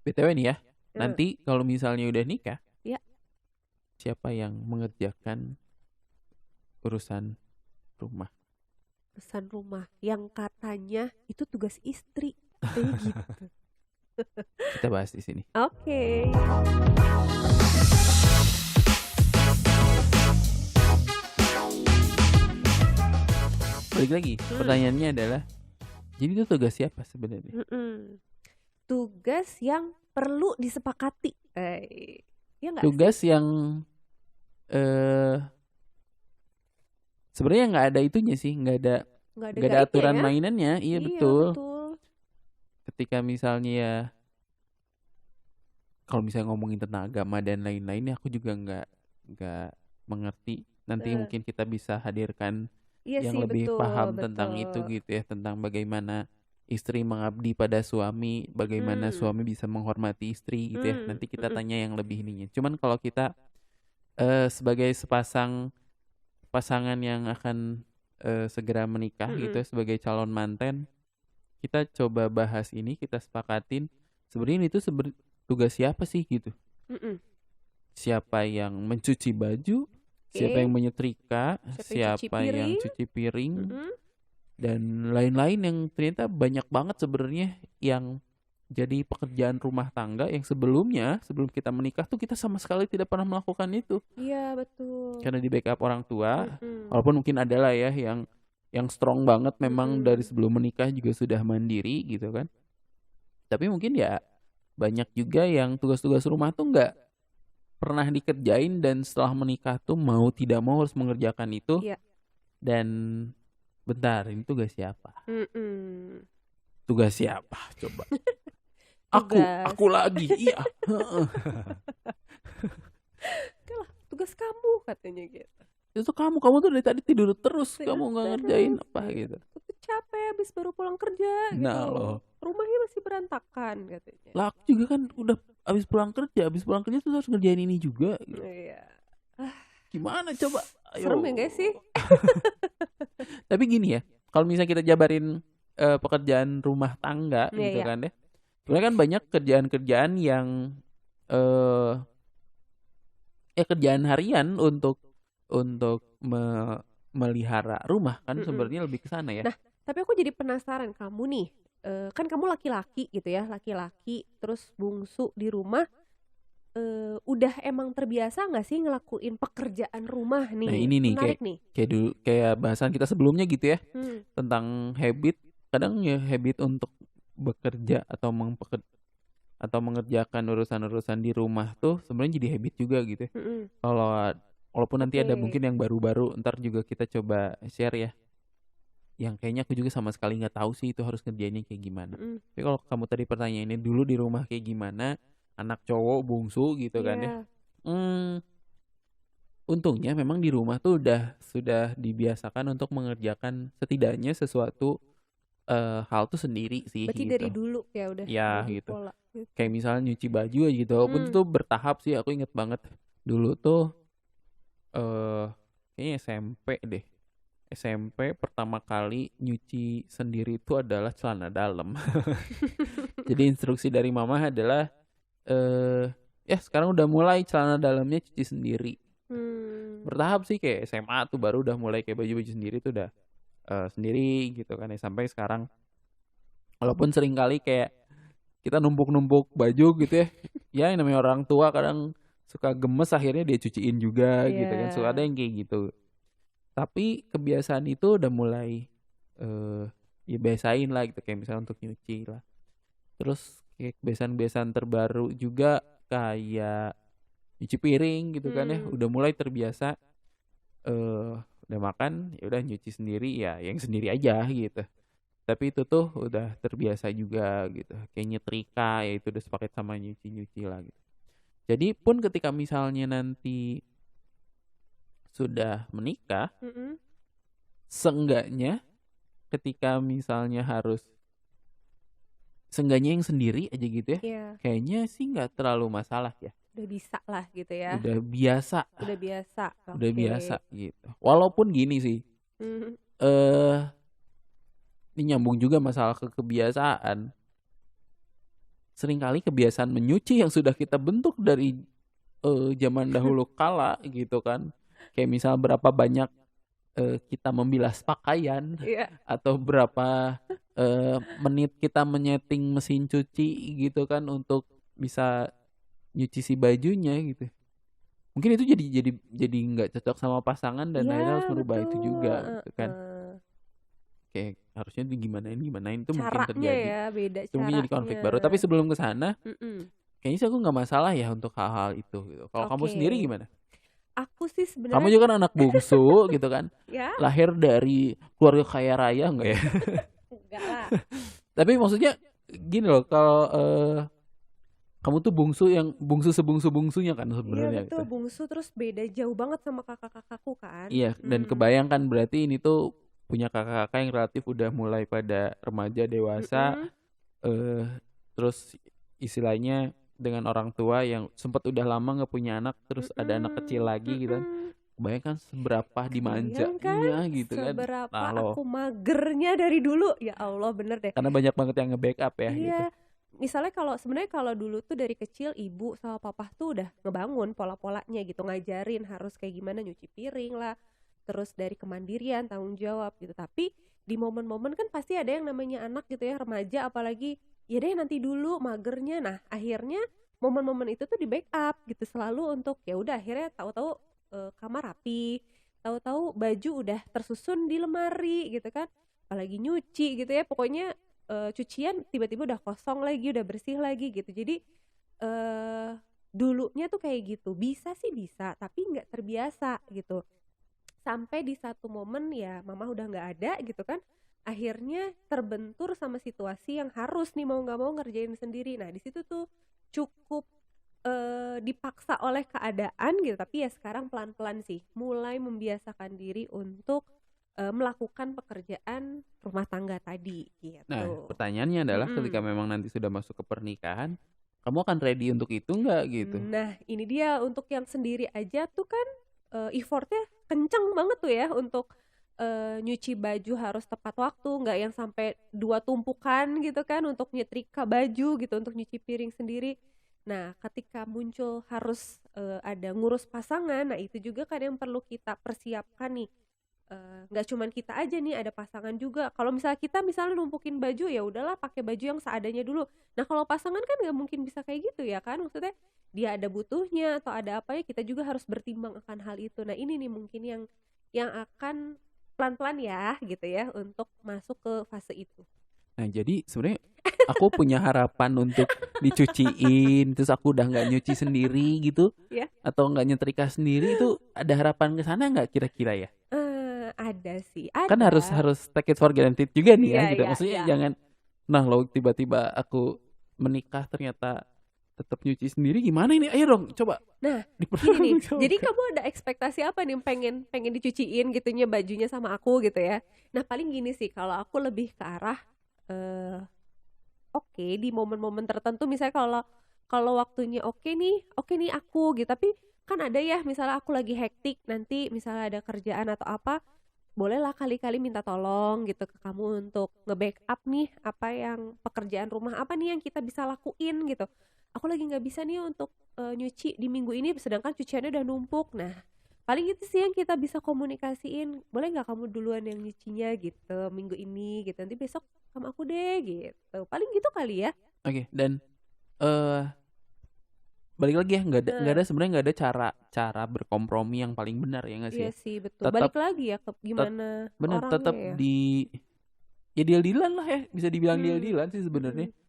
BTW nih ya, Heeh, nanti kalau misalnya udah nikah, ya, siapa yang mengerjakan urusan rumah? pesan rumah yang katanya itu tugas istri, katanya gitu. Kita bahas di sini. Oke. Balik lagi, Hmm, pertanyaannya adalah, jadi itu tugas siapa sebenarnya? mm-mm. Tugas yang perlu disepakati. Ya nggak sih? Tugas yang eh sebenarnya nggak ada itunya sih, Nggak ada nggak ada gaibnya aturan ya? mainannya. Iya Iya betul. betul. Ketika misalnya ya, kalau misalnya ngomongin tentang agama dan lain-lain, ya aku juga nggak mengerti. Nanti Eh, mungkin kita bisa hadirkan iya yang sih lebih betul paham tentang betul. itu gitu ya, tentang bagaimana istri mengabdi pada suami, bagaimana Hmm, suami bisa menghormati istri gitu ya. hmm, Nanti kita mm-mm, tanya yang lebih ininya. Cuman kalau kita sebagai pasangan yang akan segera menikah gitu mm-mm, ya, sebagai calon manten, kita coba bahas ini, kita sepakatin sebenarnya itu tugas siapa sih gitu. mm-mm. Siapa yang mencuci baju, siapa yang Oke. menyetrika, Siapa yang cuci siapa yang piring? cuci piring, Mm-mm. dan lain-lain yang ternyata banyak banget sebenarnya yang jadi pekerjaan rumah tangga yang sebelumnya, sebelum kita menikah tuh kita sama sekali tidak pernah melakukan itu. Iya betul. Karena di backup orang tua, Mm-mm, walaupun mungkin ada lah ya yang strong banget memang dari mm-mm. sebelum menikah juga sudah mandiri gitu kan. Tapi mungkin ya banyak juga yang tugas-tugas rumah tuh nggak pernah dikerjain dan setelah menikah tuh mau tidak mau harus mengerjakan itu. Iya. Dan bentar, ini tugas siapa? Mm-mm. Tugas siapa? Coba. Tugas. Aku lagi. Iya. Heeh. Oke lah, tugas kamu katanya gitu. Itu kamu tuh dari tadi tidur terus, Tidur kamu nggak ngerjain terus apa gitu. gitu. Aku tuh capek habis baru pulang kerja Nah gitu. loh, Rumahnya masih berantakan katanya. lah aku juga kan udah habis pulang kerja tuh harus ngerjain ini juga gitu. Iya. Ah, Gimana coba? serem ya Ayo. guys sih? Tapi gini ya, kalau misalnya kita jabarin pekerjaan rumah tangga Iya, gitu iya. kan ya. Sebenarnya kan banyak kerjaan-kerjaan yang eh kerjaan harian untuk melihara rumah kan Mm-mm. sebenarnya lebih ke sana ya. Nah, tapi aku jadi penasaran kamu nih. Kan kamu laki-laki gitu ya, laki-laki terus bungsu di rumah. Udah emang terbiasa nggak sih ngelakuin pekerjaan rumah Nah, nih? ini nih kayak Menarik nih. kayak dulu kayak bahasan kita sebelumnya gitu ya, Hmm, tentang habit. Kadang ya habit untuk bekerja atau mengerjakan urusan-urusan di rumah tuh sebenarnya jadi habit juga gitu ya. mm-mm. Kalau walaupun nanti ada Oke. mungkin yang baru-baru, ntar juga kita coba share ya. Yang kayaknya aku juga sama sekali nggak tahu sih itu harus ngerjainnya kayak gimana. Mm-mm. Tapi kalau kamu tadi pertanyaannya dulu di rumah kayak gimana, anak cowok bungsu gitu kan ya. Iya, Hmm, untungnya memang di rumah tuh sudah dibiasakan untuk mengerjakan setidaknya sesuatu hal tuh sendiri sih berarti dari gitu. dulu ya udah Ya jadi gitu. pola gitu. Kayak misalnya nyuci baju aja gitu. Walaupun Hmm, itu bertahap sih, aku inget banget dulu tuh eh kayaknya SMP deh. SMP pertama kali nyuci sendiri itu adalah celana dalam. Jadi instruksi dari mama adalah eh ya sekarang udah mulai celana dalamnya cuci sendiri. hmm, Bertahap sih kayak SMA tuh baru udah mulai kayak baju-baju sendiri tuh udah sendiri gitu kan ya sampai sekarang. Walaupun sering kali kayak kita numpuk-numpuk baju gitu ya. Ya yang namanya orang tua kadang suka gemes akhirnya dia cuciin juga gitu kan. Suka ada iya. yang kayak gitu. Tapi kebiasaan itu udah mulai eh ya biasain lah gitu kayak misalnya untuk nyuci lah. Terus kayak kebiasaan-kebiasaan terbaru juga kayak nyuci piring gitu kan ya. Hmm, Udah mulai terbiasa udah makan ya udah nyuci sendiri ya yang sendiri aja gitu. Tapi itu tuh udah terbiasa juga gitu. Kayak nyetrika ya itu udah sepaket sama nyuci-nyuci lah gitu. Jadi pun ketika misalnya nanti sudah menikah, mm-mm. seenggaknya ketika misalnya harus seenggaknya yang sendiri aja gitu ya. Iya, Kayaknya sih nggak terlalu masalah ya. udah bisa lah gitu ya. Udah biasa, Udah biasa. udah Oke. biasa gitu. Walaupun gini sih, Hmm, eh ini nyambung juga masalah kebiasaan. seringkali kebiasaan menyuci yang sudah kita bentuk dari zaman dahulu kala gitu kan. Kayak misal berapa banyak kita membilas pakaian Iya. atau berapa menit kita menyeting mesin cuci gitu kan untuk bisa nyuci si bajunya gitu. Mungkin itu jadi nggak cocok sama pasangan dan Iya, akhirnya harus merubah itu betul. juga gitu kan. Kayak harusnya digimanain itu mungkin Caranya terjadi. ya, beda Itu mungkin jadi konflik caranya. baru. Tapi sebelum ke sana, Mm-mm. kayaknya sih aku nggak masalah ya untuk hal-hal itu gitu. Kalau kamu sendiri Oke. gimana? Aku sih Kamu sebenarnya juga kan anak bungsu gitu kan. ya Lahir dari keluarga kaya raya enggak ya? enggak lah. Tapi maksudnya gini loh, kalau kamu tuh bungsu sebungsu-bungsunya kan Iya sebenarnya betul, gitu. bungsu terus beda jauh banget sama kakak-kakakku kan. Iya, dan kebayangkan berarti ini tuh punya kakak-kakak yang relatif udah mulai pada remaja dewasa, Mm-mm. eh terus istilahnya dengan orang tua yang sempat udah lama nggak punya anak, terus ada anak kecil lagi gitu kan. Mm-mm. Bayangkan seberapa Bayangkan dimanjanya gitu kan. seberapa Nah loh, aku magernya dari dulu. Ya Allah bener deh. karena banyak banget yang nge-backup ya gitu. Iya, misalnya sebenarnya kalau dulu tuh dari kecil ibu sama papa tuh udah ngebangun pola-polanya gitu, ngajarin harus kayak gimana nyuci piring lah, terus dari kemandirian, tanggung jawab gitu. Tapi di momen-momen kan pasti ada yang namanya anak gitu ya, remaja apalagi, ya deh nanti dulu magernya. Nah, akhirnya momen-momen itu tuh di backup gitu selalu untuk ya udah akhirnya tahu-tahu kamar rapi, tahu-tahu baju udah tersusun di lemari gitu kan. Apalagi nyuci gitu ya, pokoknya cucian tiba-tiba udah kosong lagi, udah bersih lagi gitu. Jadi dulunya tuh kayak gitu, bisa sih bisa, tapi nggak terbiasa gitu. Sampai di satu momen ya mama udah nggak ada gitu kan, akhirnya terbentur sama situasi yang harus nih mau nggak mau ngerjain sendiri. Nah di situ tuh cukup dipaksa oleh keadaan gitu, tapi ya sekarang pelan-pelan sih mulai membiasakan diri untuk melakukan pekerjaan rumah tangga tadi Nah, gitu. pertanyaannya adalah ketika Mm-mm. memang nanti sudah masuk ke pernikahan, kamu akan ready untuk itu nggak gitu? Nah ini dia, untuk yang sendiri aja tuh kan effortnya kenceng banget tuh ya untuk nyuci baju harus tepat waktu, nggak yang sampai 2 tumpukan gitu kan untuk nyetrika baju gitu, untuk nyuci piring sendiri. Nah ketika muncul harus ada ngurus pasangan, nah itu juga kan yang perlu kita persiapkan nih. Nggak cuman kita aja nih, ada pasangan juga. Kalau misalnya kita numpukin baju, ya udahlah pakai baju yang seadanya dulu. Nah kalau pasangan kan nggak mungkin bisa kayak gitu ya kan, maksudnya dia ada butuhnya atau ada apanya, kita juga harus bertimbang akan hal itu. Nah ini nih mungkin yang akan pelan-pelan ya gitu ya untuk masuk ke fase itu. Nah, jadi sebenarnya aku punya harapan untuk dicuciin, terus aku udah nggak nyuci sendiri gitu, Ya, atau nggak nyetrika sendiri, itu ada harapan ke sana nggak kira-kira ya? ada sih, Kan harus ada. harus take it for granted juga nih ya Iya, gitu. iya, Maksudnya iya. jangan, nah lo tiba-tiba aku menikah ternyata tetap nyuci sendiri gimana ini? Ayo dong, coba Nah, gini nih. Jadi dipertanggungjawabkan. kamu ada ekspektasi apa nih, pengen pengen dicuciin gitunya bajunya sama aku gitu ya. Nah, paling gini sih, kalau aku lebih ke arah eh oke di momen-momen tertentu, misalnya kalau kalau waktunya oke nih aku gitu. Tapi kan ada ya, misalnya aku lagi hektik, nanti misalnya ada kerjaan atau apa, bolehlah kali-kali minta tolong gitu ke kamu untuk nge-backup nih, apa yang pekerjaan rumah apa nih yang kita bisa lakuin gitu. Aku lagi nggak bisa nih untuk nyuci di minggu ini, sedangkan cuciannya udah numpuk. Nah paling itu sih yang kita bisa komunikasiin, boleh nggak kamu duluan yang nyucinya gitu minggu ini gitu, nanti besok sama aku deh gitu, paling gitu kali ya. Oke, dan eh balik lagi ya, nggak Nah, ada sebenarnya nggak ada cara berkompromi yang paling benar ya nggak sih iya ya? sih betul, Tetap balik lagi ya ke tet- gimana bener orangnya tetap ya. di ya deal-dealan lah ya, bisa dibilang Hmm. deal-dealan sih sebenarnya. Mm-mm.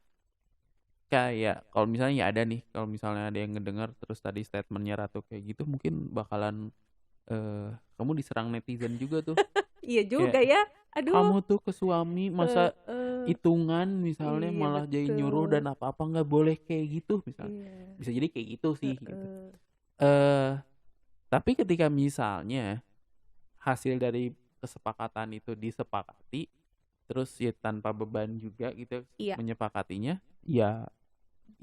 Kayak kalau misalnya ya ada nih, kalau misalnya ada yang ngedengar terus tadi statementnya Ratu kayak gitu, mungkin bakalan kamu diserang netizen juga tuh. Iya juga Kayak ya, aduh. kamu tuh ke suami masa Eh, hitungan misalnya iya malah jadi nyuruh betul. dan apa-apa nggak boleh kayak gitu misalnya. Iya. Bisa jadi kayak gitu sih gitu. Heeh. eh Tapi ketika misalnya hasil dari kesepakatan itu disepakati, terus ya tanpa beban juga gitu Iya. menyepakatinya, ya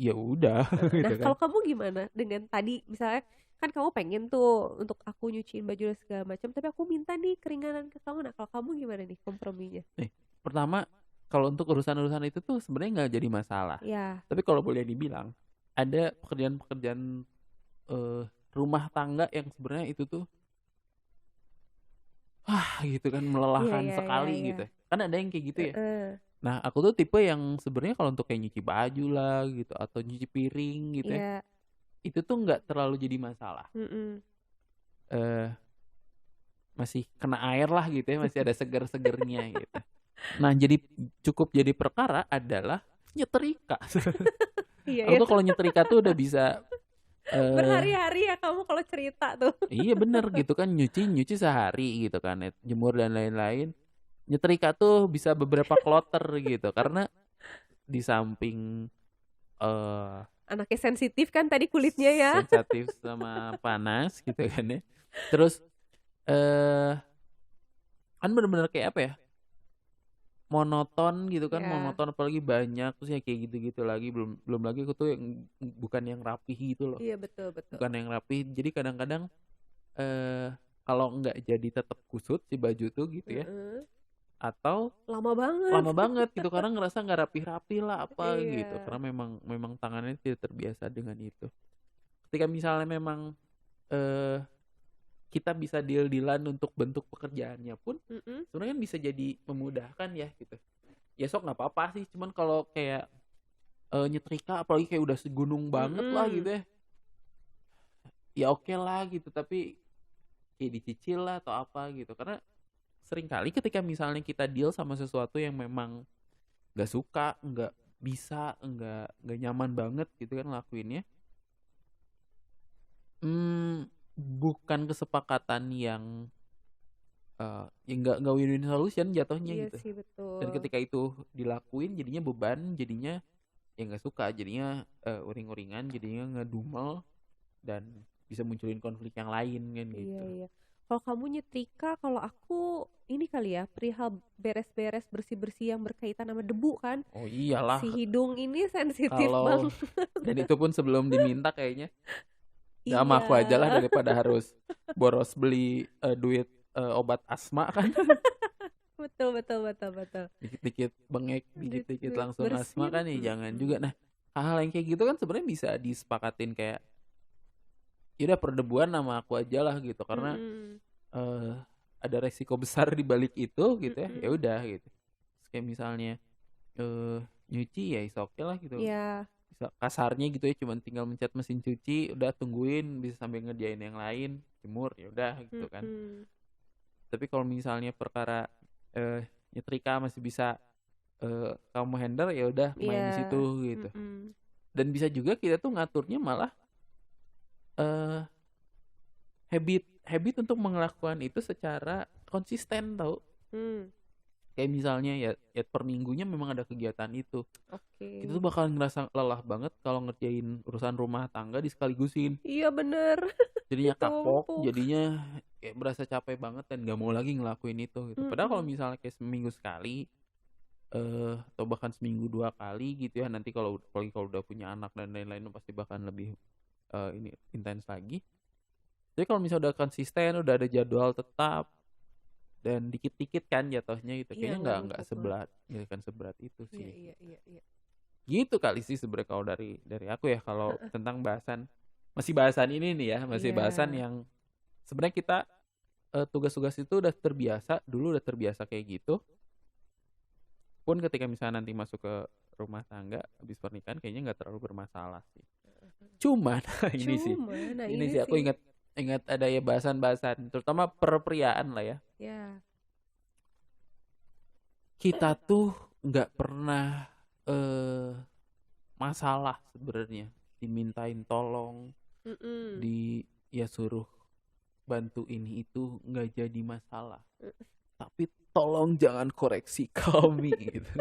ya udah Nah gitu kan. kalau kamu gimana dengan tadi, misalnya kan kamu pengen tuh untuk aku nyuciin baju dan segala macam, tapi aku minta nih keringanan ke kamu. Nah kalau kamu gimana nih komprominya? Nih, pertama kalau untuk urusan-urusan itu tuh sebenarnya nggak jadi masalah. Ya. Tapi kalau boleh dibilang, ada pekerjaan-pekerjaan eh, rumah tangga yang sebenarnya itu tuh gitu kan Iya, melelahkan iya, iya, sekali iya. gitu. Kan ada yang kayak gitu ya. Heeh. Nah, aku tuh tipe yang sebenarnya kalau untuk kayak nyuci baju lah gitu atau nyuci piring gitu ya, Iya. itu tuh nggak terlalu jadi masalah. Mm-mm. Eh masih kena air lah gitu ya, masih ada seger-segernya gitu. Nah, cukup jadi perkara adalah nyetrika. Iya, Aku ya. tuh kalau nyetrika tuh udah bisa Berhari-hari ya kamu kalau cerita tuh. iya bener gitu kan, nyuci sehari gitu kan, jemur dan lain-lain. Nyetrika tuh bisa beberapa kloter gitu karena di samping eh Anaknya sensitif kan tadi kulitnya ya. sensitif sama panas gitu kan ya. Terus eh kan bener-bener kayak apa ya? Monoton gitu kan, Ya. monoton apalagi banyak terus ya kayak gitu-gitu lagi, belum belum lagi aku tuh yang bukan yang rapih gitu loh. Iya, betul, betul. Bukan yang rapih. Jadi kadang-kadang kalau nggak jadi tetap kusut si baju tuh gitu ya. Heeh. Atau Lama banget. lama banget gitu karena ngerasa nggak rapi-rapi lah apa gitu. Iya. Karena memang memang tangannya tidak terbiasa dengan itu. Ketika misalnya memang eh kita bisa deal-dealan untuk bentuk pekerjaannya pun Mm-mm. sebenarnya kan bisa jadi memudahkan ya gitu. Ya sok nggak apa-apa sih, cuman kalau kayak nyetrika apalagi kayak udah segunung banget lah Mm-mm. gitu ya oke lah gitu, tapi kayak dicicil lah atau apa gitu. Karena seringkali ketika misalnya kita deal sama sesuatu yang memang nggak suka, nggak bisa, nggak nyaman banget gitu kan lakuinnya, bukan kesepakatan yang ya nggak win-win solution jatuhnya Iya gitu. sih, Dan betul. ketika itu dilakuin jadinya beban, jadinya ya nggak suka, jadinya uring-uringan, jadinya ngedumel dan bisa munculin konflik yang lain kan Iya, gitu. iya. Kalau kamu nyetrika, kalau aku ini kali ya, perihal beres-beres bersih-bersih yang berkaitan sama debu kan. Oh iyalah, Si hidung ini sensitif kalau banget. dan itu pun sebelum diminta kayaknya udah sama Iya. aku aja lah daripada harus boros beli duit obat asma kan. Betul, betul, betul, betul. Dikit-dikit bengek, dikit-dikit langsung asma Bersin. kan ya jangan juga. Nah, hal-hal yang kayak gitu kan sebenarnya bisa disepakatin kayak ya udah perdebuan sama aku aja lah gitu karena Mm-mm. eh ada resiko besar di balik itu gitu ya. Ya Mm-mm. udah gitu. Terus kayak misalnya nyuci ya is oke lah gitu. Iya. Bisa kasarnya gitu ya cuman tinggal mencet mesin cuci, udah tungguin bisa sambil ngerjain yang lain, jemur ya udah gitu kan. Mm-mm. Tapi kalau misalnya perkara nyetrika masih bisa kamu handle ya udah main di Iya. situ gitu. Mm-mm. Dan bisa juga kita tuh ngaturnya malah eh habit untuk melakukan itu secara konsisten tau. Mm. Kayak misalnya ya per minggunya memang ada kegiatan itu. Oke. Kita tuh bakalan ngerasa lelah banget kalau ngerjain urusan rumah tangga disekaligusin. Iya, bener. Jadinya kapok, Ditumpuk. jadinya kayak berasa capek banget dan gak mau lagi ngelakuin itu gitu. Padahal kalau Mm-mm. misalnya kayak seminggu sekali atau bahkan seminggu 2 kali gitu ya, nanti kalau apalagi kalau udah punya anak dan lain-lain pasti bahkan lebih ini intens lagi. Jadi kalau misalnya udah konsisten, udah ada jadwal tetap dan dikit-dikit kan jatuhnya gitu, Iya, kayaknya nggak nggak numpuk banget. seberat, nggak akan seberat itu Iya, sih. iya, iya, iya. Gitu kali sih sebenarnya kalau dari aku ya kalau tentang bahasan ini nih ya, masih bahasan Iya. yang sebenarnya kita tugas-tugas itu udah terbiasa, dulu udah terbiasa kayak gitu. Pun ketika misalnya nanti masuk ke rumah tangga habis pernikahan kayaknya nggak terlalu bermasalah sih. Cuman Nah ini ini sih aku sih. ingat ada ya bahasan-bahasan terutama perpriaan lah ya. Ya. Kita tuh nggak pernah masalah sebenarnya dimintain tolong, Mm-mm. ya suruh bantu ini itu nggak jadi masalah. Tapi tolong jangan koreksi kami gitu.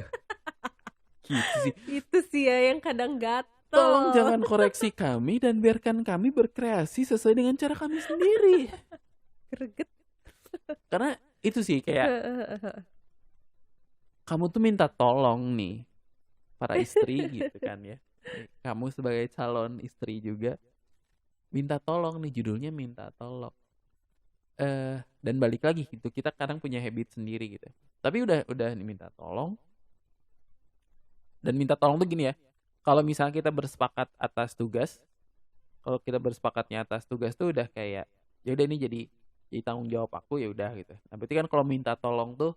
Gitu sih. Itu sih ya yang kadang Tolong gatel. jangan koreksi kami dan biarkan kami berkreasi sesuai dengan cara kami sendiri. Greget. Karena itu sih kayak kamu tuh minta tolong nih para istri gitu kan ya. Kamu sebagai calon istri juga minta tolong nih, judulnya minta tolong. Dan balik lagi gitu, kita kadang punya habit sendiri gitu. Tapi udah minta tolong, Dan minta tolong tuh gini ya, kalau misalnya kita bersepakat atas tugas, kalau kita bersepakatnya atas tugas tuh udah kayak, ya udah ini jadi tanggung jawab aku, ya udah gitu. Nah, berarti kan kalau minta tolong tuh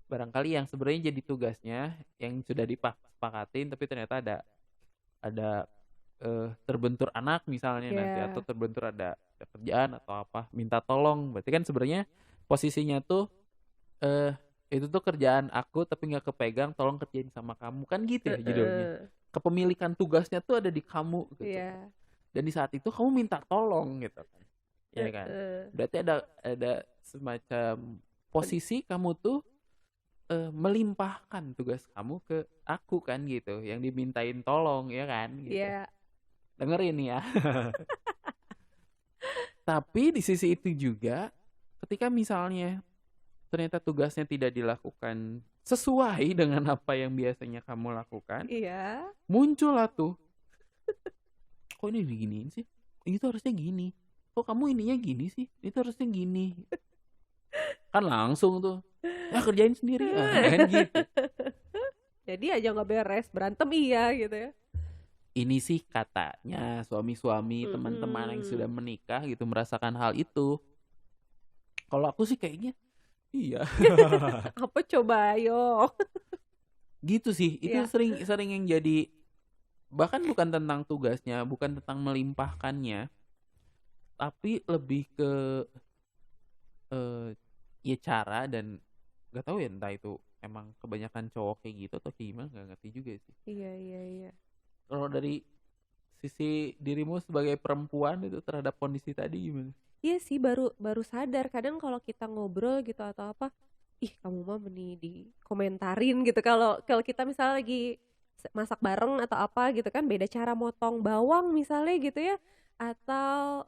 barangkali yang sebenarnya jadi tugasnya yang sudah disepakatin tapi ternyata ada terbentur anak misalnya nanti, atau Ya, terbentur ada kerjaan atau apa, minta tolong. Berarti kan sebenarnya posisinya tuh eh itu tuh kerjaan aku tapi nggak kepegang, tolong kerjain sama kamu, kan gitu ya judulnya. heeh, Kepemilikan tugasnya tuh ada di kamu gitu kan. iya, Dan di saat itu kamu minta tolong gitu kan. Ya kan? heeh. Berarti ada semacam posisi kamu tuh melimpahkan tugas kamu ke aku kan gitu, yang dimintain tolong ya kan gitu. Iya, Dengerin ya. Tapi di sisi itu juga ketika misalnya ternyata tugasnya tidak dilakukan sesuai dengan apa yang biasanya kamu lakukan, iya. muncullah tuh, kok ini diginiin sih? Itu harusnya gini. Kok kamu ininya gini sih? Itu harusnya gini. Kan langsung tuh, ya kerjain sendiri kan gitu. Jadi aja nggak beres, berantem iya gitu ya. Ini sih katanya suami-suami teman-teman yang sudah Mm-mm. menikah gitu merasakan hal itu. Kalau aku sih kayaknya iya. Apa coba ayo. Gitu sih. Itu Ya, sering sering yang jadi, bahkan bukan tentang tugasnya, bukan tentang melimpahkannya, tapi lebih ke eh ya cara, dan gak tahu ya entah itu emang kebanyakan cowok kayak gitu atau kayak gimana, gak ngerti juga sih. iya, iya, iya. Kalau dari sisi dirimu sebagai perempuan itu terhadap kondisi tadi gimana? Iya sih, baru baru sadar kadang kalau kita ngobrol gitu atau apa, ih kamu mah nih dikomentarin gitu kalau kalau kita misalnya lagi masak bareng atau apa gitu kan, beda cara motong bawang misalnya gitu ya, atau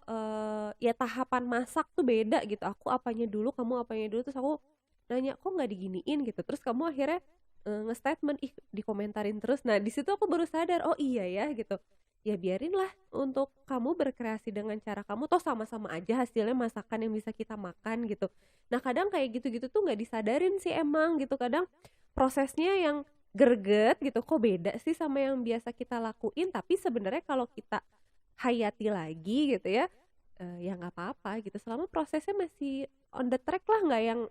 ya tahapan masak tuh beda gitu, aku apanya dulu kamu apanya dulu, terus aku nanya kok nggak diginiin gitu, terus kamu akhirnya nge-statement ih dikomentarin terus. Nah di situ aku baru sadar, oh iya ya gitu, ya biarinlah untuk kamu berkreasi dengan cara kamu, toh sama-sama aja hasilnya masakan yang bisa kita makan gitu. Nah kadang kayak gitu-gitu tuh nggak disadarin sih emang gitu, kadang prosesnya yang greget gitu, kok beda sih sama yang biasa kita lakuin, tapi sebenarnya kalau kita hayati lagi gitu ya, ya nggak apa-apa gitu, selama prosesnya masih on the track lah, nggak yang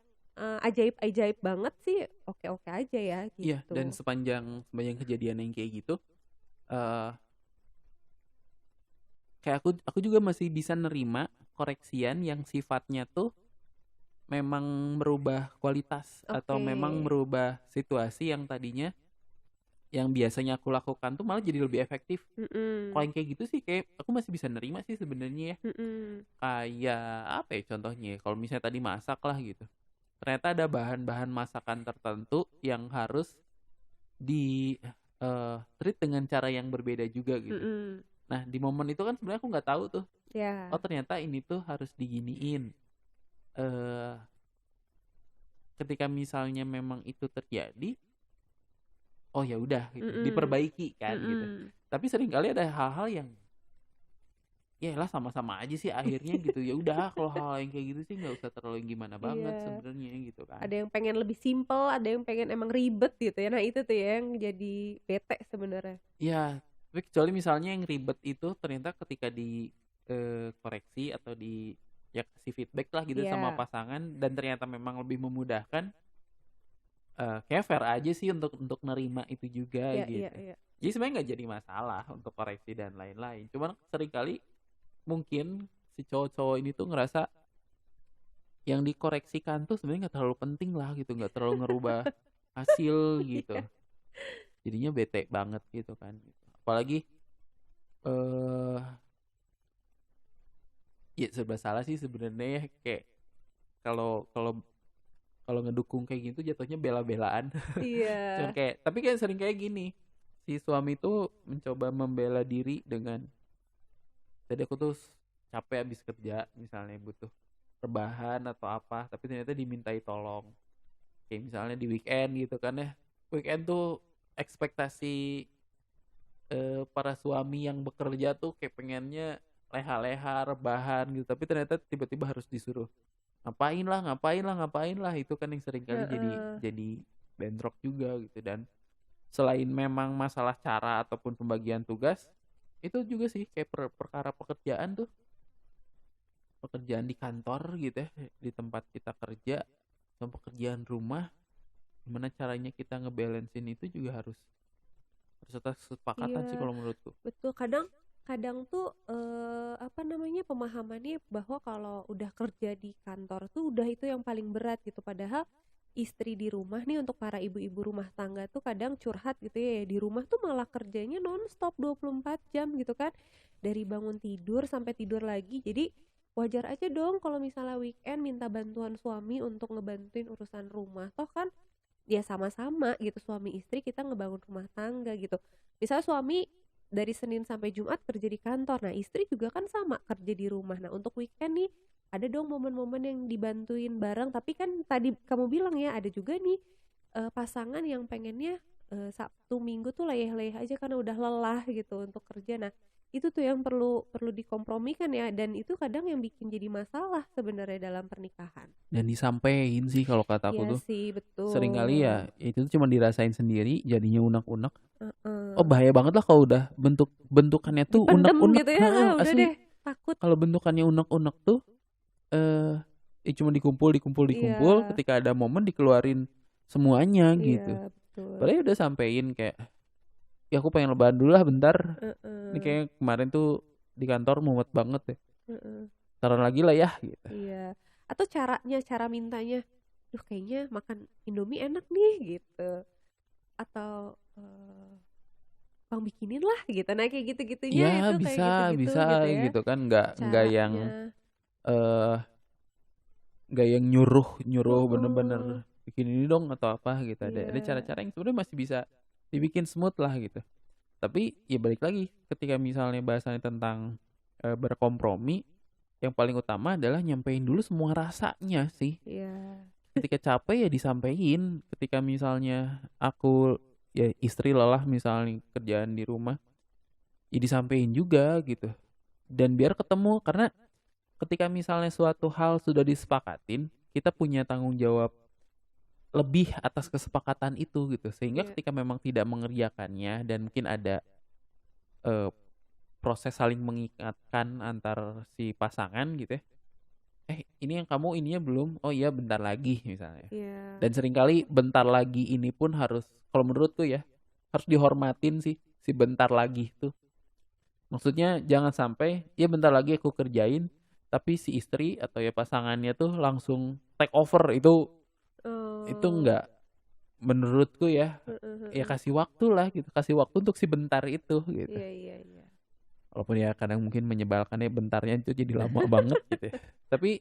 ajaib-ajaib banget sih, oke-oke aja ya Iya, dan gitu. sepanjang sepanjang kejadian yang kayak gitu, eh kayak aku juga masih bisa nerima koreksian yang sifatnya tuh memang merubah kualitas atau Oke. memang merubah situasi yang tadinya yang biasanya aku lakukan tuh malah jadi lebih efektif. Kalau Mm-mm. yang kayak gitu sih kayak aku masih bisa nerima sih sebenarnya ya. Mm-mm. Kayak apa ya contohnya ya? Kalau misalnya tadi masak lah gitu. Ternyata ada bahan-bahan masakan tertentu yang harus di treat dengan cara yang berbeda juga gitu. Mm-mm. Nah, di momen itu kan sebenarnya aku nggak tahu tuh. Oh, Ya. ternyata ini tuh harus diginiin. Eh ketika misalnya memang itu terjadi, oh ya udah gitu, Mm-mm. diperbaiki kan gitu. Mm-mm. Tapi seringkali ada hal-hal yang ya lah sama-sama aja sih akhirnya gitu. Ya udah kalau hal yang kayak gitu sih nggak usah terlalu gimana banget Iya. sebenarnya gitu kan. Ada yang pengen lebih simpel, ada yang pengen emang ribet gitu ya. Nah itu tuh ya yang jadi bete sebenarnya. Ya, tapi kecuali misalnya yang ribet itu ternyata ketika di koreksi atau di ya kasih feedback lah gitu sama Iya. pasangan, dan ternyata memang lebih memudahkan, kayak fair aja sih untuk nerima itu juga Iya, iya, gitu. iya. Jadi sebenarnya nggak jadi masalah untuk koreksi dan lain-lain. Cuman seringkali mungkin si cowok-cowok ini tuh ngerasa yang dikoreksikan tuh sebenarnya nggak terlalu penting lah gitu, nggak terlalu ngerubah hasil gitu. Iya. Jadinya bete banget gitu kan. Apalagi eh ya serba salah sih sebenarnya ya, kayak kalau kalau kalau ngedukung kayak gitu jatuhnya bela-belaan. Cuman Iya. kayak, tapi kan sering kayak gini, si suami tuh mencoba membela diri dengan, tadi aku tuh capek habis kerja misalnya butuh rebahan atau apa, tapi ternyata dimintai tolong, kayak misalnya di weekend gitu kan ya. Weekend tuh ekspektasi para suami yang bekerja tuh kayak pengennya leha-leha rebahan gitu, tapi ternyata tiba-tiba harus disuruh ngapain lah ngapain lah ngapain lah, itu kan yang sering kali jadi Heeh. jadi bentrok juga gitu. Dan selain memang masalah cara ataupun pembagian tugas, itu juga sih kayak perkara pekerjaan tuh, pekerjaan di kantor gitu ya, di tempat kita kerja, sama pekerjaan rumah, gimana caranya kita ngebalancein itu juga harus harus atas kesepakatan sih Iya, kalau menurutku. betul. Kadang kadang tuh apa namanya, pemahamannya bahwa kalau udah kerja di kantor tuh udah itu yang paling berat gitu. Padahal istri di rumah nih, untuk para ibu-ibu rumah tangga tuh kadang curhat gitu ya, di rumah tuh malah kerjanya nonstop 24 jam gitu kan. Dari bangun tidur sampai tidur lagi. Jadi wajar aja dong kalau misalnya weekend minta bantuan suami untuk ngebantuin urusan rumah. Toh kan ya sama-sama gitu, suami istri kita ngebangun rumah tangga gitu. Misalnya suami dari Senin sampai Jumat kerja di kantor, nah istri juga kan sama kerja di rumah. Nah untuk weekend nih ada dong momen-momen yang dibantuin bareng. Tapi kan tadi kamu bilang ya, ada juga nih pasangan yang pengennya Sabtu Minggu tuh leyeh-leyeh aja karena udah lelah gitu untuk kerja. Nah itu tuh yang perlu perlu dikompromikan ya, dan itu kadang yang bikin jadi masalah sebenarnya dalam pernikahan. Dan disampein sih kalau kata Iya aku tuh. sih, Seringkali betul. ya itu tuh cuma dirasain sendiri jadinya unek-unek. Oh Heeh. bahaya banget lah kalau udah bentukannya tuh Dipendem unek-unek. gitu ya, Heeh, udah asli. deh, takut. Kalau bentukannya unek-unek tuh eh cuma dikumpul dikumpul dikumpul, Iya, ketika ada momen dikeluarin semuanya gitu. iya betul. Padahal udah sampein kayak, ya aku pengen lebaran dulu lah bentar. Ini Heeh, kayak kemarin tuh di kantor mumet banget ya. heeh, Taruh lagi lah ya gitu. iya. Atau caranya, cara mintanya, duh kayaknya makan Indomie enak nih gitu. Atau bang bikinin lah gitu. Nah kayak gitu-gitunya Ya itu, kayak bisa gitu-gitu bisa gitu ya gitu kan, nggak yang caranya. eh nggak yang nyuruh nyuruh bener-bener Heeh, bikin ini dong atau apa gitu. Ada iya, cara-cara yang sebenarnya masih bisa dibikin smooth lah gitu. Tapi ya balik lagi, ketika misalnya bahasannya tentang berkompromi, yang paling utama adalah nyampein dulu semua rasanya sih. iya, Ketika capek ya disampein. Ketika misalnya aku, ya istri lelah misalnya kerjaan di rumah, ya disampein juga gitu. Dan biar ketemu, karena ketika misalnya suatu hal sudah disepakatin, kita punya tanggung jawab lebih atas kesepakatan itu gitu. Sehingga iya, ketika memang tidak mengerjakannya dan mungkin ada eh, proses saling mengingatkan antar si pasangan gitu ya. Ini yang kamu ininya belum. Oh iya bentar lagi misalnya. iya, Dan seringkali bentar lagi ini pun harus, kalau menurutku ya, harus dihormatin sih si bentar lagi itu. Maksudnya jangan sampai ya bentar lagi aku kerjain, tapi si istri atau ya pasangannya tuh langsung take over. Itu oh, enggak, menurutku ya. heeh, Ya heeh. kasih waktu lah gitu, kasih waktu untuk si bentar itu gitu. Iya, iya, iya. Walaupun ya kadang mungkin menyebalkannya bentarnya itu jadi lama banget gitu ya. Tapi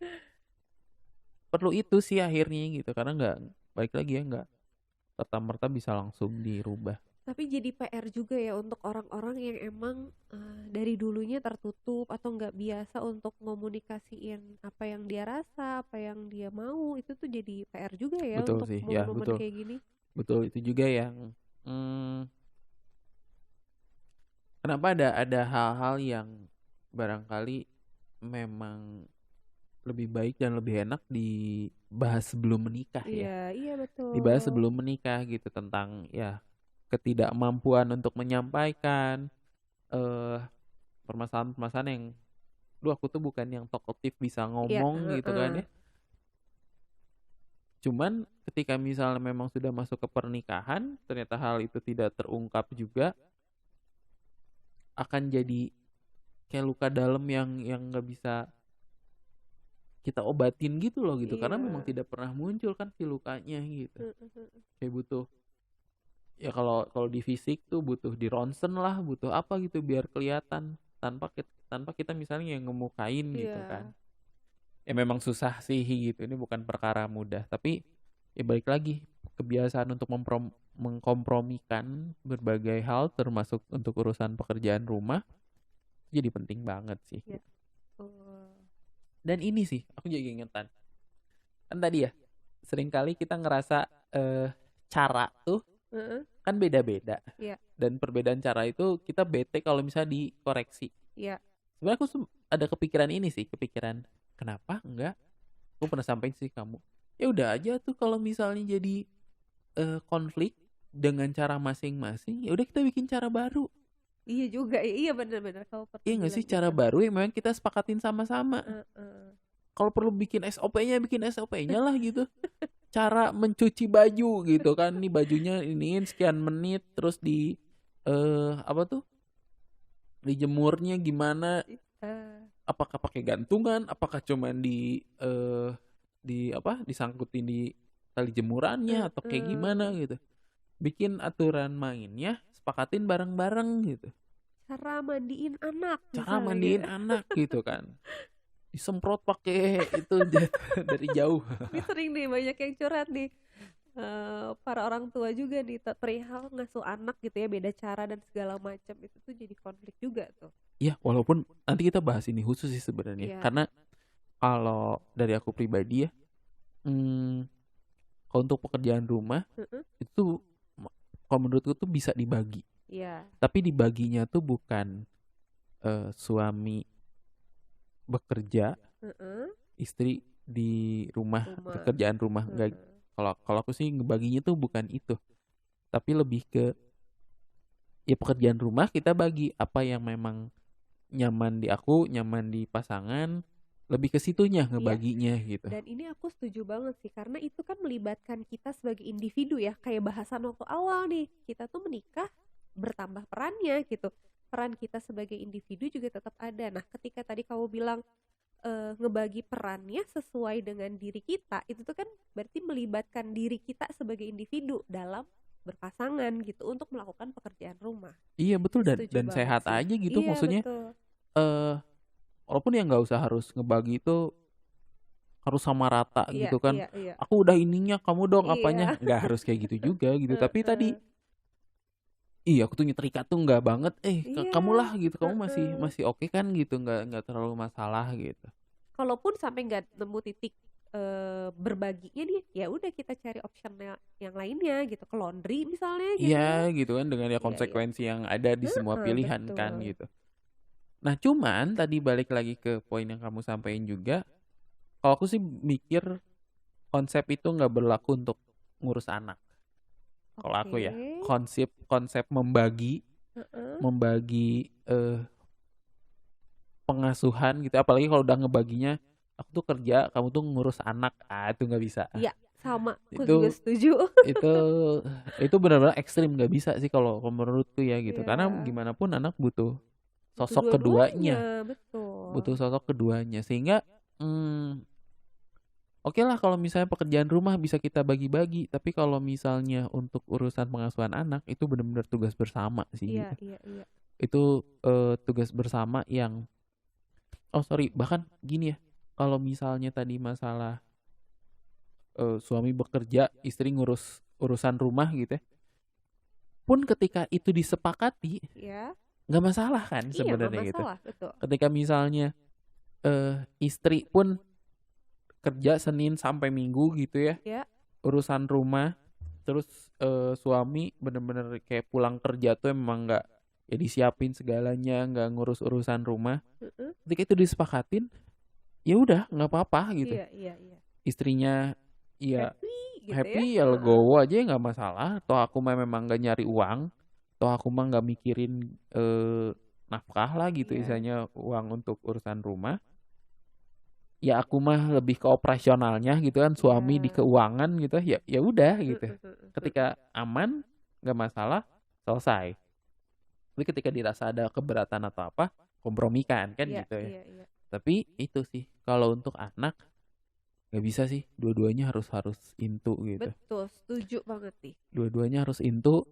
perlu itu sih akhirnya gitu, karena nggak, balik lagi ya, nggak serta-merta bisa langsung dirubah. Tapi jadi PR juga ya untuk orang-orang yang emang dari dulunya tertutup atau nggak biasa untuk ngomunikasiin apa yang dia rasa, apa yang dia mau. Itu tuh jadi PR juga ya Betul untuk sih, ya momen-momen betul. kayak gini. Betul itu juga yang hmm, kenapa ada hal-hal yang barangkali memang lebih baik dan lebih enak dibahas sebelum menikah ya. Iya, iya Dibahas betul. sebelum menikah gitu, tentang ya ketidakmampuan untuk menyampaikan eh permasalahan-permasalahan yang, duh aku tuh bukan yang talkative bisa Iya, ngomong gitu kan heeh. ya. Cuman ketika misalnya memang sudah masuk ke pernikahan, ternyata hal itu tidak terungkap juga, akan jadi kayak luka dalam yang nggak bisa kita obatin gitu loh gitu, karena memang Iya. tidak pernah muncul kan si lukanya gitu. Heeh, heeh. Kayak butuh, ya kalau kalau di fisik tuh butuh di ronsen lah, butuh apa gitu biar kelihatan, tanpa kita misalnya yang ngemukain gitu kan. Iya. Ya memang susah sih gitu, ini bukan perkara mudah, tapi ya balik lagi, kebiasaan untuk mengkompromikan berbagai hal termasuk untuk urusan pekerjaan rumah jadi penting banget sih Iya. gitu. Oh. Dan ini sih aku jadi ingetan, kan tadi ya seringkali kita ngerasa eh, cara tuh Heeh. kan beda-beda, Iya, dan perbedaan cara itu kita bete kalau misalnya dikoreksi. iya, Sebenarnya aku ada kepikiran ini sih, kepikiran kenapa enggak, aku pernah sampein sih kamu, ya udah aja tuh kalau misalnya jadi konflik, dengan cara masing-masing, ya udah kita bikin cara baru. Iya juga, iya benar-benar kamu pernah Iya nggak bilang sih, cara gitu. baru yang memang kita sepakatin sama-sama. Heeh. Kalau perlu bikin SOP-nya lah gitu. Cara mencuci baju gitu kan, nih bajunya iniin sekian menit, terus di apa tuh, dijemurnya gimana, Eh, apakah pakai gantungan, apakah cuman di apa, disangkutin di tali jemurannya atau kayak gimana heeh. gitu. Bikin aturan mainnya, sepakatin bareng-bareng gitu. Cara mandiin anak Cara misalnya. mandiin anak gitu kan. Disemprot pakai itu dari jauh. Ini sering nih banyak yang curhat nih. Para orang tua juga nih perihal ngasuh anak gitu ya, beda cara dan segala macam, itu tuh jadi konflik juga tuh. Ya, walaupun nanti kita bahas ini khusus sih sebenarnya. Iya. Karena kalau dari aku pribadi ya, kalau untuk pekerjaan rumah Heeh. itu kalau menurutku tuh bisa dibagi. Iya. Tapi dibaginya tuh bukan suami bekerja, Heeh. istri di rumah, Rumah. pekerjaan rumah. Enggak. Heeh. Kalau aku sih ngebaginya tuh bukan itu. Tapi lebih ke ya pekerjaan rumah kita bagi apa yang memang nyaman di aku, nyaman di pasangan, lebih ke situnya Iya. ngebaginya gitu. Dan ini aku setuju banget sih, karena itu kan melibatkan kita sebagai individu ya, kayak bahasan waktu awal nih, kita tuh menikah bertambah perannya gitu. Peran kita sebagai individu juga tetap ada. Nah, ketika tadi kamu bilang ngebagi perannya sesuai dengan diri kita, itu tuh kan berarti melibatkan diri kita sebagai individu dalam berpasangan gitu untuk melakukan pekerjaan rumah. Iya betul, Setuju dan banget sehat sih. aja gitu, Iya maksudnya betul. eh walaupun ya nggak usah harus ngebagi itu harus sama rata Iya, gitu kan. iya, iya. Aku udah ininya, kamu dong apanya. Iya. Nggak harus kayak gitu juga gitu. Tapi tadi, Heeh. iya aku tuh nyetrika tuh nggak banget. Kamu Iya. lah gitu, kamu masih Heeh. masih oke kan gitu, nggak terlalu masalah gitu. Kalaupun sampai nggak nemu titik berbaginya nih, ya udah kita cari option yang lainnya gitu, ke laundry misalnya gitu Iya ya. gitu kan, dengan ya Iya, iya. konsekuensi yang ada di semua Heeh, pilihan kan betul. gitu. Nah cuman tadi balik lagi ke poin yang kamu sampaikan juga, kalau aku sih mikir konsep itu nggak berlaku untuk ngurus anak. Kalau aku Oke. ya, konsep konsep membagi Heeh. membagi pengasuhan gitu, apalagi kalau udah ngebaginya, aku tuh kerja, kamu tuh ngurus anak, itu nggak bisa. Iya, sama, aku juga Itu setuju. itu itu benar-benar ekstrim, nggak bisa sih kalau menurutku ya gitu. Karena Iya, gimana pun anak butuh butuh sosok keduanya, dua-duanya, betul. butuh sosok keduanya. Sehingga oke lah kalau misalnya pekerjaan rumah bisa kita bagi-bagi, tapi kalau misalnya untuk urusan pengasuhan anak itu benar-benar tugas bersama sih Iya, gitu. iya, iya. Itu tugas bersama yang sorry, bahkan gini ya, kalau misalnya tadi masalah suami bekerja, istri ngurus urusan rumah gitu ya, pun ketika itu disepakati Iya. nggak masalah kan Iya, nggak sebenarnya gitu. masalah, betul. Ketika misalnya istri pun kerja Senin sampai Minggu gitu ya, Ya. urusan rumah, terus suami bener-bener kayak pulang kerja tuh emang nggak ya disiapin segalanya, nggak ngurus urusan rumah. Heeh. Ketika itu disepakatin, ya udah nggak apa-apa gitu. Iya, iya, iya. Istrinya ya Happy gitu ya. happy ya Heeh. legowo aja nggak masalah. Toh aku mah memang nggak nyari uang, toh aku mah nggak mikirin nafkah lah gitu, Iya. misalnya uang untuk urusan rumah. Ya aku mah lebih ke operasionalnya gitu kan, suami di Iya. keuangan gitu ya, ya udah gitu. Heeh, heeh, heeh. Ketika aman, nggak masalah, selesai. Tapi ketika dirasa ada keberatan atau apa, kompromikan kan Iya, gitu ya. iya, iya. Tapi itu sih kalau untuk anak nggak bisa sih, dua-duanya harus into gitu. Betul, setuju banget nih. Dua-duanya harus into,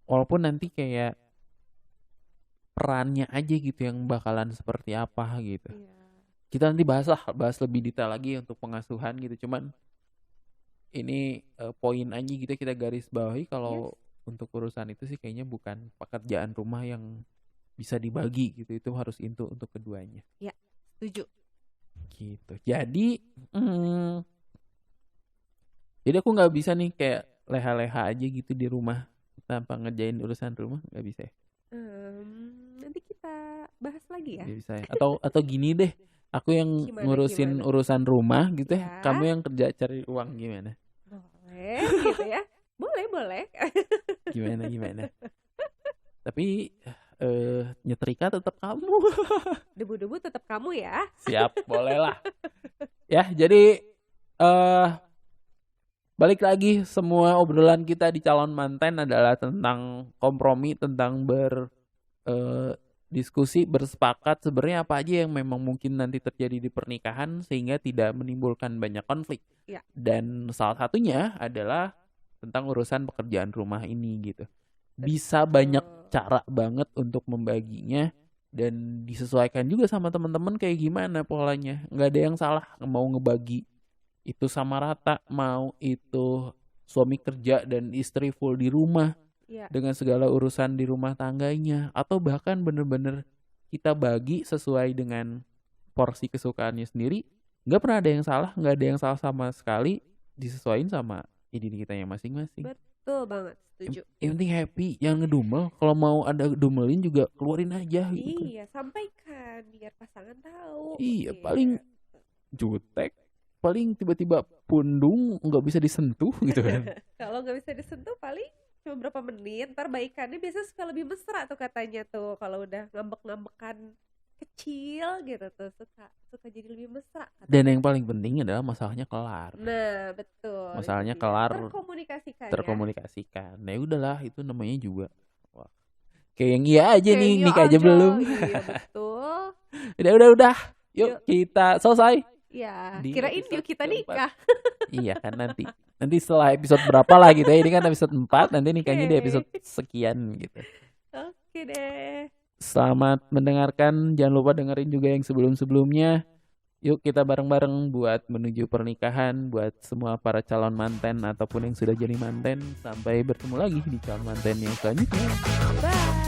walaupun nanti kayak perannya aja gitu yang bakalan seperti apa gitu. Iya. Kita nanti bahas lebih detail lagi untuk pengasuhan gitu. Cuman ini poin aja gitu kita garis bawahi Yes. kalau untuk urusan itu sih kayaknya bukan pekerjaan rumah yang bisa dibagi gitu. Itu harus into untuk keduanya. Ya, setuju. Gitu. Jadi aku nggak bisa nih kayak leha-leha aja gitu di rumah tanpa ngerjain urusan rumah, nggak bisa ya. Nanti kita bahas lagi ya. Nggak bisa ya. Atau gini deh, aku yang Gimana, ngurusin gimana? urusan rumah gitu ya, Ya, kamu yang kerja cari uang gimana? boleh gitu ya. Boleh, boleh. Gimana gimana? Tapi nyetrika tetap kamu. Debu-debu tetap kamu ya. Siap, boleh lah. Ya, jadi balik lagi, semua obrolan kita di calon manten adalah tentang kompromi, tentang diskusi, bersepakat sebenarnya apa aja yang memang mungkin nanti terjadi di pernikahan sehingga tidak menimbulkan banyak konflik. Ya. Dan salah satunya adalah tentang urusan pekerjaan rumah ini gitu. Bisa banyak cara banget untuk membaginya dan disesuaikan juga sama teman-teman kayak gimana polanya. Nggak ada yang salah mau ngebagi itu sama rata, mau itu suami kerja dan istri full di rumah Ya. dengan segala urusan di rumah tangganya, atau bahkan bener-bener kita bagi sesuai dengan porsi kesukaannya sendiri. Nggak pernah ada yang salah, nggak ada yang salah sama sekali, disesuaikan sama diri kita yang masing-masing. Betul banget, setuju. Yang penting happy, jangan ngedumel. Kalau mau ada dumelin juga keluarin aja gitu kan. Iya, sampaikan biar pasangan tahu. Iya, paling jutek, paling tiba-tiba pundung nggak bisa disentuh gitu kan. Kalau nggak bisa disentuh paling cuma berapa menit, ntar baikannya biasanya suka lebih mesra tuh katanya tuh. Kalau udah ngambek-ngambekan kecil gitu tuh suka jadi lebih mesra katanya. Dan yang paling penting adalah masalahnya kelar. Nah, betul. Masalahnya itu dia. kelar, terkomunikasikan. Nah udahlah, itu namanya juga wah, kayak yang iya aja Kayak nih, iya nikah aja aja. belum. Iya, betul. Udah. Yuk kita selesai. Ya, Di kirain episode yuk kita keempat. nikah. Iya kan, nanti setelah episode berapa lah gitu ya. Ini kan episode 4, nanti nikahnya di episode sekian gitu. Oke deh. Selamat mendengarkan, jangan lupa dengerin juga yang sebelum-sebelumnya. Yuk kita bareng-bareng buat menuju pernikahan, buat semua para calon manten ataupun yang sudah jadi manten. Sampai bertemu lagi di calon manten yang selanjutnya. Bye.